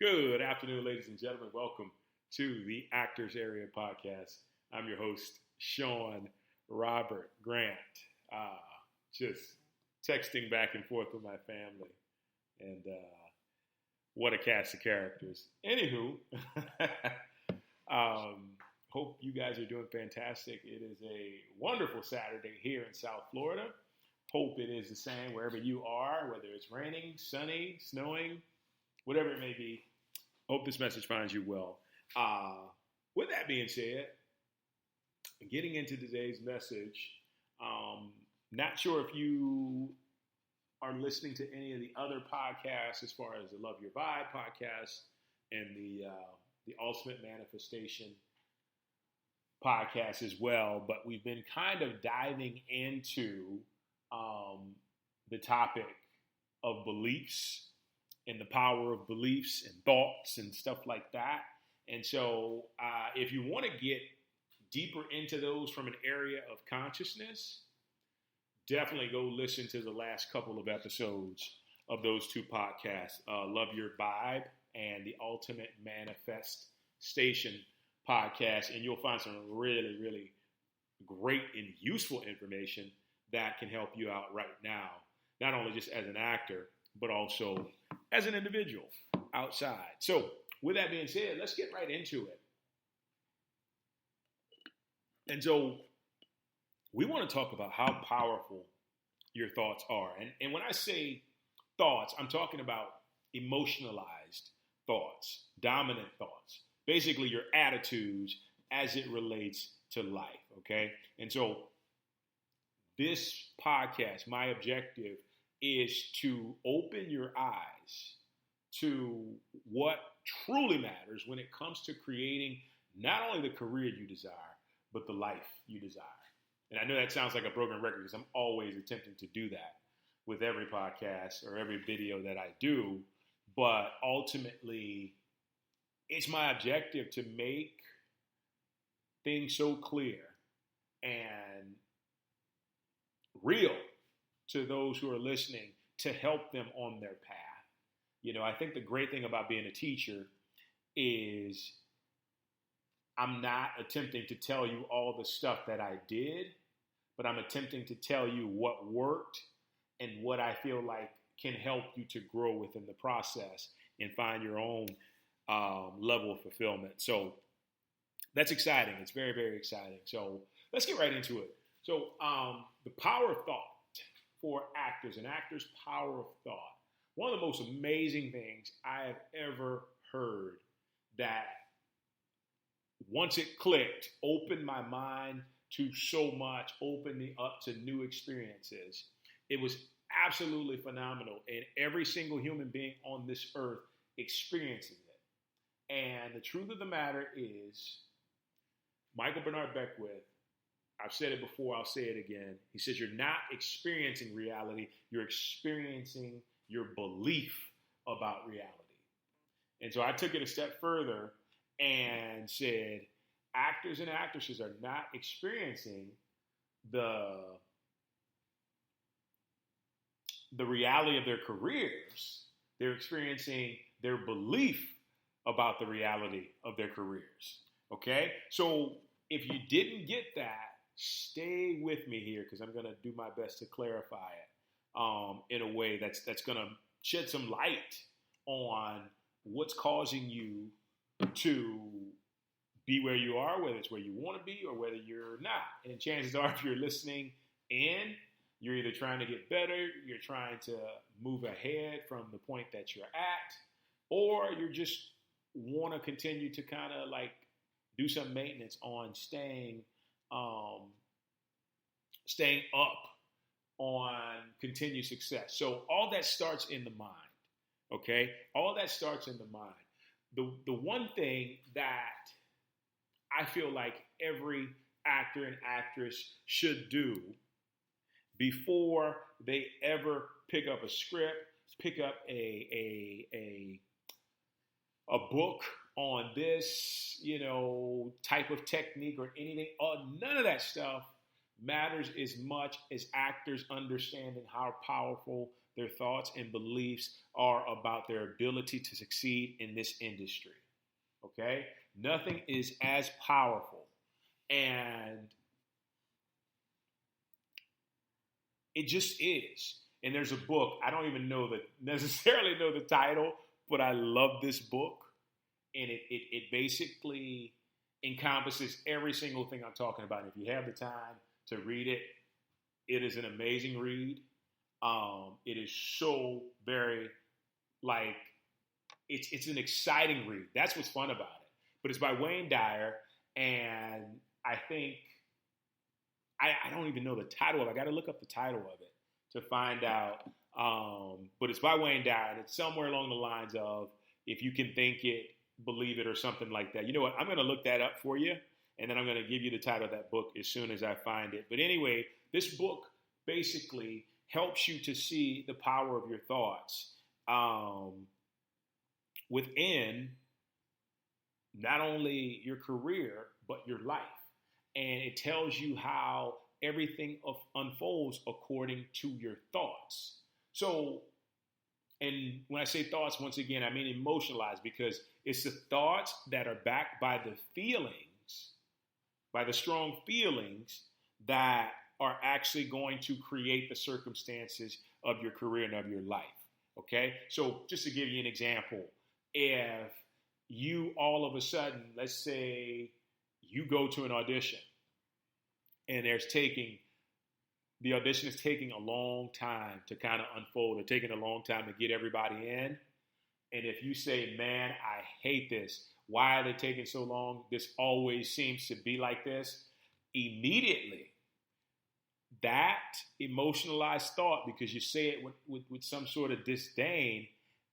Good afternoon, ladies and gentlemen. Welcome to the Actors Area Podcast. I'm your host, Sean Robert Grant. Just texting back and forth with my family. And what a cast of characters. Anywho, hope you guys are doing fantastic. It is a wonderful Saturday here in South Florida. Hope it is the same wherever you are, whether it's raining, sunny, snowing, whatever it may be. Hope this message finds you well. With that being said, getting into today's message, not sure if you are listening to any of the other podcasts as far as the Love Your Vibe podcast and the Ultimate Manifestation podcast as well, but we've been kind of diving into the topic of beliefs and the power of beliefs and thoughts and stuff like that. And so if you want to get deeper into those from an area of consciousness, definitely go listen to the last couple of episodes of those two podcasts, Love Your Vibe and the Ultimate Manifestation podcast. And you'll find some really, really great and useful information that can help you out right now, not only just as an actor, but also as an individual outside. So with that being said, let's get right into it. And so we want to talk about how powerful your thoughts are. And when I say thoughts, I'm talking about emotionalized thoughts, dominant thoughts, basically your attitudes as it relates to life, okay? And so this podcast, my objective is to open your eyes to what truly matters when it comes to creating not only the career you desire, but the life you desire. And I know that sounds like a broken record because I'm always attempting to do that with every podcast or every video that I do. But ultimately, it's my objective to make things so clear and real to those who are listening to help them on their path. You know, I think the great thing about being a teacher is I'm not attempting to tell you all the stuff that I did, but I'm attempting to tell you what worked and what I feel like can help you to grow within the process and find your own level of fulfillment. So that's exciting. It's very, very exciting. So let's get right into it. So the power of thought for actors, and actors' power of thought. One of the most amazing things I have ever heard that once it clicked, opened my mind to so much, opened me up to new experiences. It was absolutely phenomenal. And every single human being on this earth experiences it. And the truth of the matter is, Michael Bernard Beckwith, I've said it before, I'll say it again. He says you're not experiencing reality, you're experiencing your belief about reality. And so I took it a step further and said actors and actresses are not experiencing the reality of their careers. They're experiencing their belief about the reality of their careers. Okay? So if you didn't get that, stay with me here because I'm going to do my best to clarify it in a way that's going to shed some light on what's causing you to be where you are, whether it's where you want to be or whether you're not. And chances are, if you're listening in, you're either trying to get better, you're trying to move ahead from the point that you're at, or you just want to continue to kind of like do some maintenance on staying up on continued success. So all that starts in the mind, okay? All that starts in the mind. The one thing that I feel like every actor and actress should do before they ever pick up a script, pick up a book on this, type of technique or anything, none of that stuff matters as much as actors understanding how powerful their thoughts and beliefs are about their ability to succeed in this industry. Okay? Nothing is as powerful. And it just is. And there's a book, I don't even necessarily know the title, but I love this book. And it basically encompasses every single thing I'm talking about. If you have the time to read it, it is an amazing read. It is so very, like, it's an exciting read. That's what's fun about it. But it's by Wayne Dyer, and I think, I don't even know the title of it. I got to look up the title of it to find out. But it's by Wayne Dyer, and it's somewhere along the lines of, if you can think it, believe it, or something like that. You know what? I'm going to look that up for you, and then I'm going to give you the title of that book as soon as I find it. But anyway, this book basically helps you to see the power of your thoughts within not only your career, but your life. And it tells you how everything unfolds according to your thoughts. So, and when I say thoughts, once again, I mean emotionalized, because it's the thoughts that are backed by the feelings, by the strong feelings that are actually going to create the circumstances of your career and of your life. Okay? So just to give you an example, if you all of a sudden, let's say you go to an audition and the audition is taking a long time to kind of unfold, or taking a long time to get everybody in. And if you say, man, I hate this. Why are they taking so long? This always seems to be like this. Immediately, that emotionalized thought, because you say it with some sort of disdain,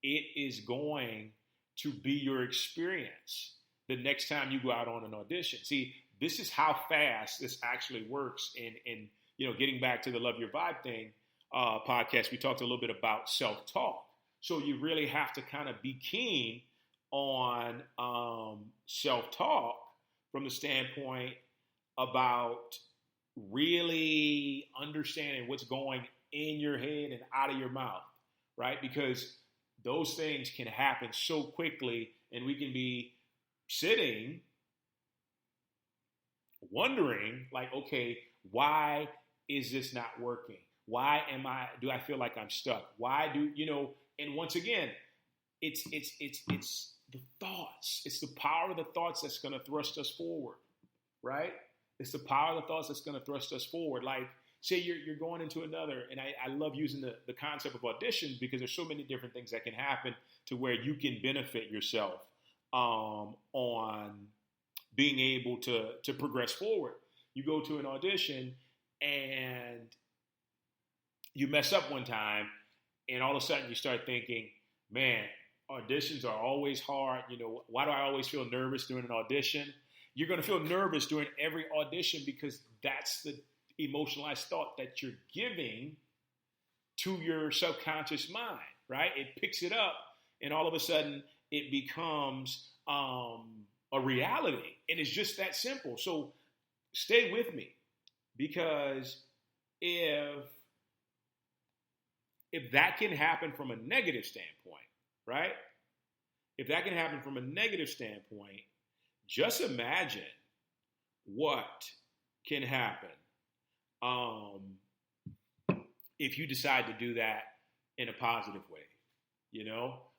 it is going to be your experience the next time you go out on an audition. See, this is how fast this actually works. And getting back to the Love Your Vibe thing podcast, we talked a little bit about self-talk. So you really have to kind of be keen on self-talk from the standpoint about really understanding what's going in your head and out of your mouth, right? Because those things can happen so quickly, and we can be sitting wondering, like, okay, why is this not working? Why do I feel like I'm stuck? Why and once again, it's the thoughts. It's the power of the thoughts that's going to thrust us forward, right? It's the power of the thoughts that's going to thrust us forward. Like, say you're going into another, and I love using the concept of auditions, because there's so many different things that can happen to where you can benefit yourself on being able to progress forward. You go to an audition and you mess up one time, and all of a sudden you start thinking, man, auditions are always hard. Why do I always feel nervous during an audition? You're going to feel nervous during every audition, because that's the emotionalized thought that you're giving to your subconscious mind, right? It picks it up, and all of a sudden it becomes a reality. And it's just that simple. So stay with me, because if that can happen from a negative standpoint, right? If that can happen from a negative standpoint, just imagine what can happen if you decide to do that in a positive way.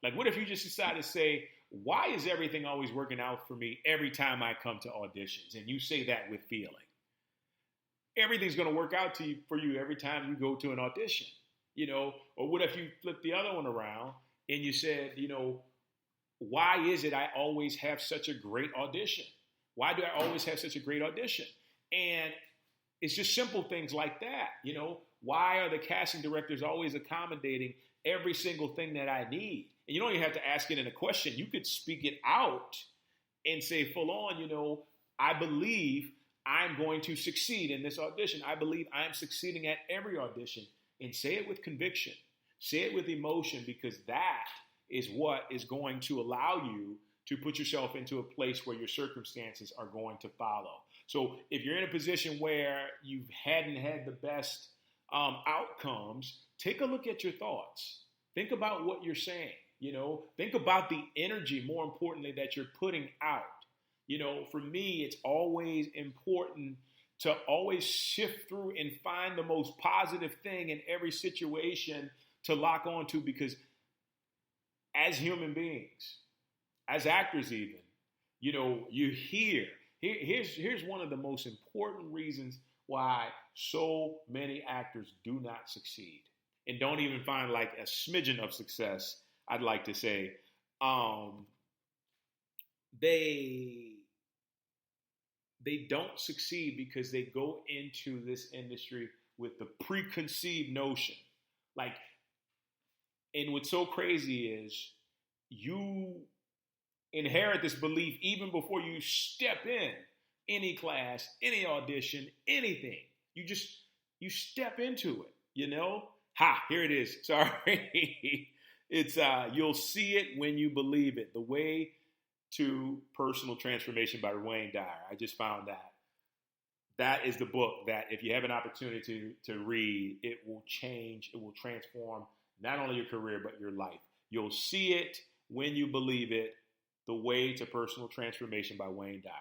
Like, what if you just decide to say, why is everything always working out for me every time I come to auditions? And you say that with feeling. Everything's going to work out for you every time you go to an audition. Or what if you flip the other one around and you said, why is it I always have such a great audition? Why do I always have such a great audition? And it's just simple things like that. Why are the casting directors always accommodating every single thing that I need? And you don't even have to ask it in a question. You could speak it out and say full on, I believe I'm going to succeed in this audition. I believe I'm succeeding at every audition. And say it with conviction. Say it with emotion, because that is what is going to allow you to put yourself into a place where your circumstances are going to follow. So if you're in a position where you hadn't had the best outcomes, take a look at your thoughts. Think about what you're saying. Think about the energy, more importantly, that you're putting out. For me, it's always important to always shift through and find the most positive thing in every situation to lock onto, because as human beings, as actors even, here's one of the most important reasons why so many actors do not succeed and don't even find like a smidgen of success, I'd like to say. They don't succeed because they go into this industry with the preconceived notion. And what's so crazy is you inherit this belief even before you step in any class, any audition, anything. You step into it, Here it is. Sorry. It's you'll see it when you believe it. The Way to Personal Transformation by Wayne Dyer. I just found that. That is the book that if you have an opportunity to read, it will change, it will transform not only your career, but your life. You'll see it when you believe it. The Way to Personal Transformation by Wayne Dyer.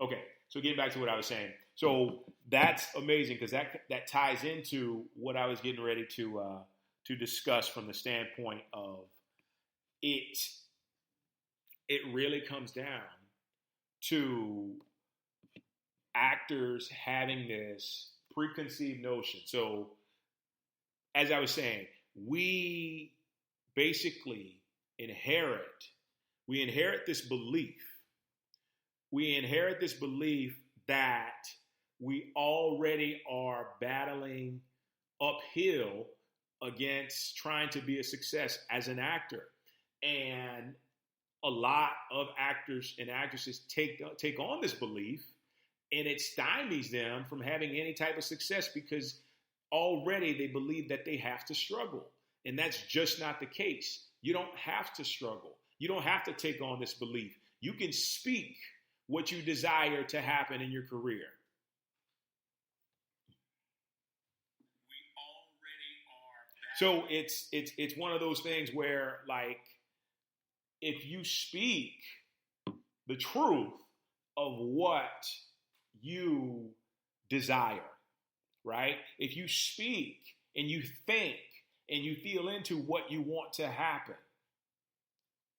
Okay, so getting back to what I was saying. So that's amazing because that ties into what I was getting ready to discuss from the standpoint of it. It really comes down to actors having this preconceived notion. So, as I was saying, we basically inherit this belief. We inherit this belief that we already are battling uphill against trying to be a success as an actor. And a lot of actors and actresses take on this belief, and it stymies them from having any type of success because already they believe that they have to struggle. And that's just not the case. You don't have to struggle. You don't have to take on this belief. You can speak what you desire to happen in your career. We already are. So it's one of those things where, like, if you speak the truth of what you desire, right? If you speak and you think and you feel into what you want to happen,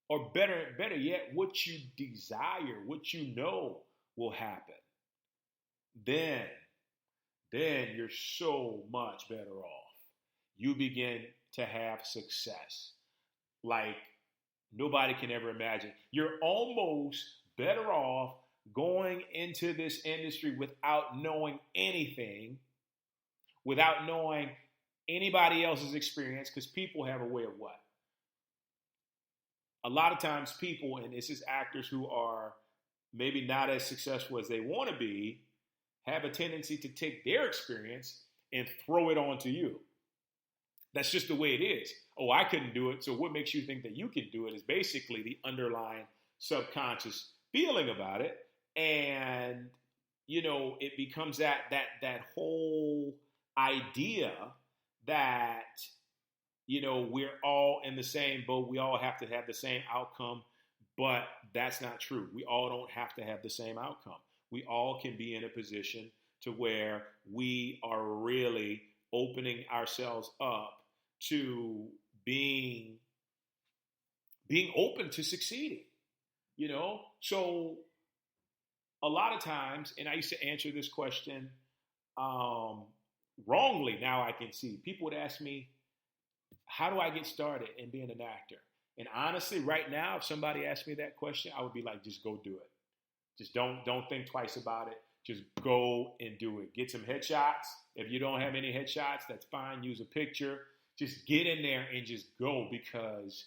or better yet, what you desire, what you know will happen, then you're so much better off. You begin to have success like nobody can ever imagine. You're almost better off going into this industry without knowing anything, without knowing anybody else's experience, because people have a way of what? A lot of times people, and this is actors who are maybe not as successful as they want to be, have a tendency to take their experience and throw it onto you. That's just the way it is. Oh, I couldn't do it, so what makes you think that you can do it is basically the underlying subconscious feeling about it. And, it becomes that whole idea that, we're all in the same boat. We all have to have the same outcome, but that's not true. We all don't have to have the same outcome. We all can be in a position to where we are really opening ourselves up to being open to succeeding, So a lot of times, and I used to answer this question wrongly. Now I can see people would ask me, how do I get started in being an actor? And honestly, right now, if somebody asked me that question, I would be like, just go do it. Just don't think twice about it. Just go and do it. Get some headshots. If you don't have any headshots, that's fine. Use a picture. Just get in there and just go, because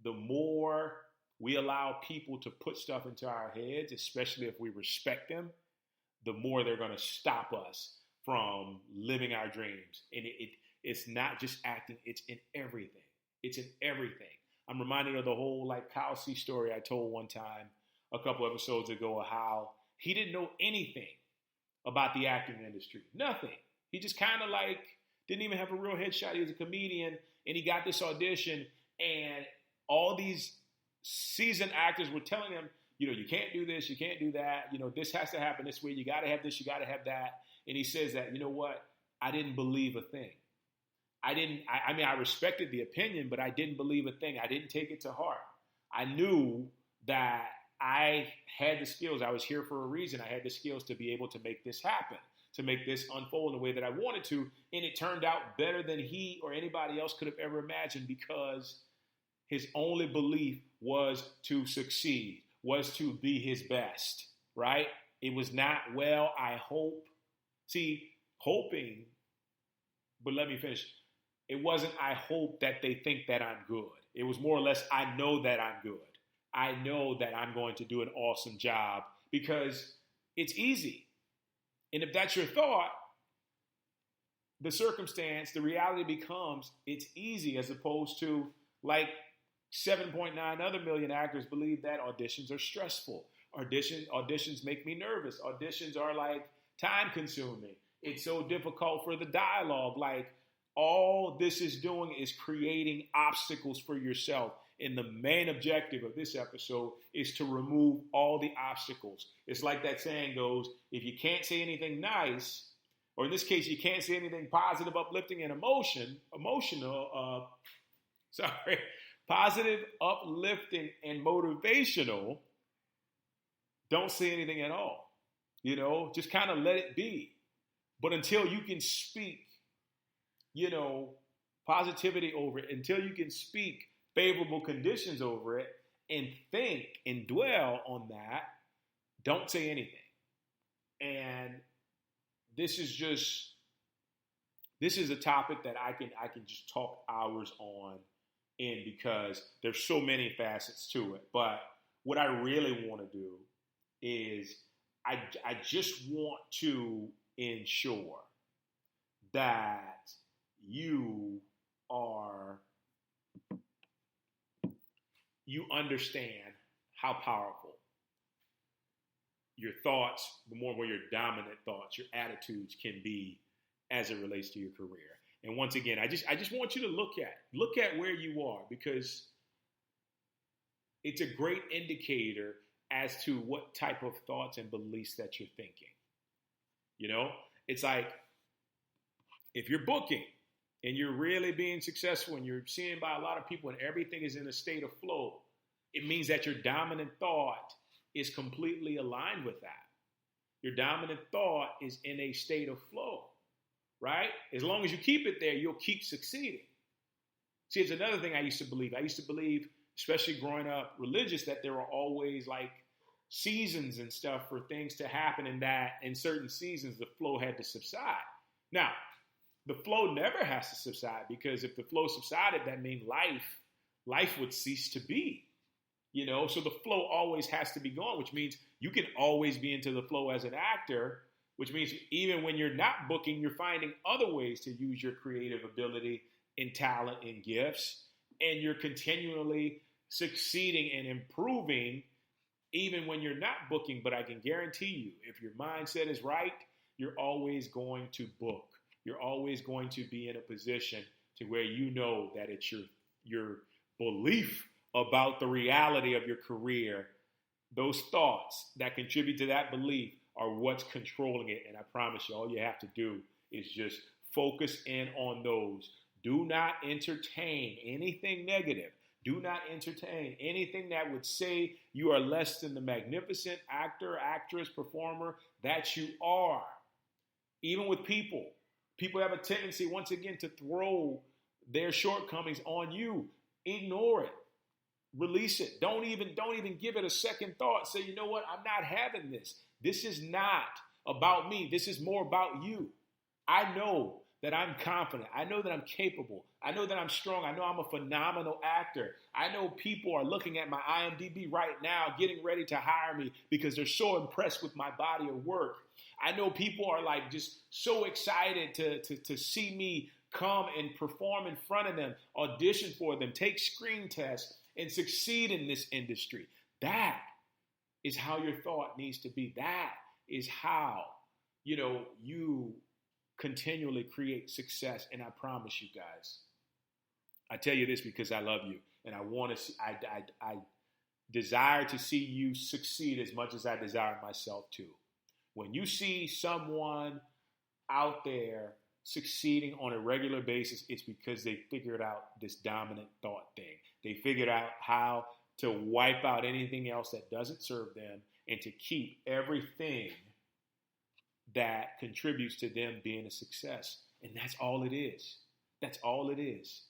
the more we allow people to put stuff into our heads, especially if we respect them, the more they're going to stop us from living our dreams. And it's not just acting, it's in everything. It's in everything. I'm reminded of the whole Kyle C story I told one time a couple episodes ago, how he didn't know anything about the acting industry. Nothing. He just kind of Didn't even have a real headshot. He was a comedian, and he got this audition, and all these seasoned actors were telling him, you can't do this, you can't do that, this has to happen this way, you got to have this, you got to have that. And he says that, you know what? I didn't believe a thing. I respected the opinion, but I didn't believe a thing. I didn't take it to heart. I knew that I had the skills. I was here for a reason. I had the skills to be able to make this happen, to make this unfold in the way that I wanted to. And it turned out better than he or anybody else could have ever imagined, because his only belief was to succeed, was to be his best, right? It was not, well, I hope. See, hoping, but let me finish. It wasn't, I hope that they think that I'm good. It was more or less, I know that I'm good. I know that I'm going to do an awesome job, because it's easy. And if that's your thought, the circumstance, the reality becomes it's easy, as opposed to like 7.9 other million actors believe that auditions are stressful. Auditions make me nervous. Auditions are like time consuming. It's so difficult for the dialogue. Like, all this is doing is creating obstacles for yourself. And the main objective of this episode is to remove all the obstacles. It's like that saying goes, if you can't say anything nice, or in this case, you can't say anything positive, uplifting, and positive, uplifting, and motivational, don't say anything at all. Just kind of let it be. But until you can speak, positivity over it, until you can speak favorable conditions over it and think and dwell on that, don't say anything. And this is a topic that I can just talk hours on in, because there's so many facets to it. But what I really want to do is I just want to ensure that you understand how powerful your thoughts, the more your dominant thoughts, your attitudes can be as it relates to your career. And once again, I just want you to look at where you are, because it's a great indicator as to what type of thoughts and beliefs that you're thinking. It's like, if you're booking and you're really being successful and you're seen by a lot of people and everything is in a state of flow, it means that your dominant thought is completely aligned with that. Your dominant thought is in a state of flow, right? As long as you keep it there, you'll keep succeeding. See, it's another thing I used to believe. I used to believe, especially growing up religious, that there were always like seasons and stuff for things to happen, and that in certain seasons the flow had to subside. Now, the flow never has to subside, because if the flow subsided, that means life would cease to be. So the flow always has to be gone, which means you can always be into the flow as an actor, which means even when you're not booking, you're finding other ways to use your creative ability and talent and gifts, and you're continually succeeding and improving even when you're not booking. But I can guarantee you, if your mindset is right, you're always going to book. You're always going to be in a position to where you know that it's your belief about the reality of your career. Those thoughts that contribute to that belief are what's controlling it. And I promise you, all you have to do is just focus in on those. Do not entertain anything negative. Do not entertain anything that would say you are less than the magnificent actor, actress, performer that you are. Even with people have a tendency, once again, to throw their shortcomings on you. Ignore it. Release it. Don't even give it a second thought. Say, you know what? I'm not having this. This is not about me. This is more about you. I know that I'm confident. I know that I'm capable. I know that I'm strong. I know I'm a phenomenal actor. I know people are looking at my IMDb right now, getting ready to hire me because they're so impressed with my body of work. I know people are like just so excited to see me come and perform in front of them, audition for them, take screen tests, and succeed in this industry. That is how your thought needs to be. That is how, you continually create success. And I promise you guys, I tell you this because I love you, and I want to see, I desire to see you succeed as much as I desire myself to. When you see someone out there succeeding on a regular basis, it's because they figured out this dominant thought thing. They figured out how to wipe out anything else that doesn't serve them and to keep everything that contributes to them being a success. And that's all it is. That's all it is.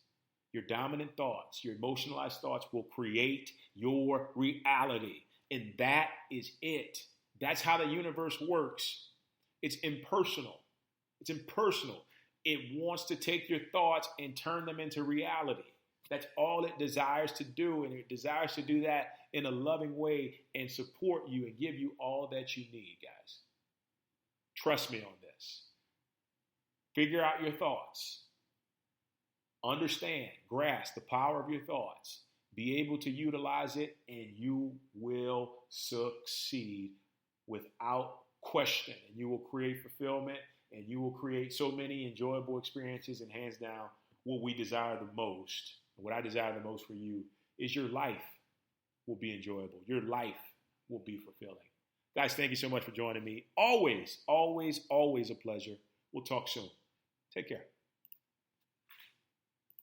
Your dominant thoughts, your emotionalized thoughts will create your reality. And that is it. That's how the universe works. It's impersonal. It's impersonal. It wants to take your thoughts and turn them into reality. That's all it desires to do. And it desires to do that in a loving way and support you and give you all that you need, guys. Trust me on this. Figure out your thoughts. Understand, grasp the power of your thoughts. Be able to utilize it, and you will succeed without question. And you will create fulfillment, and you will create so many enjoyable experiences. And hands down, what we desire the most, what I desire the most for you, is your life will be enjoyable. Your life will be fulfilling. Guys, thank you so much for joining me. Always, always, always a pleasure. We'll talk soon. Take care.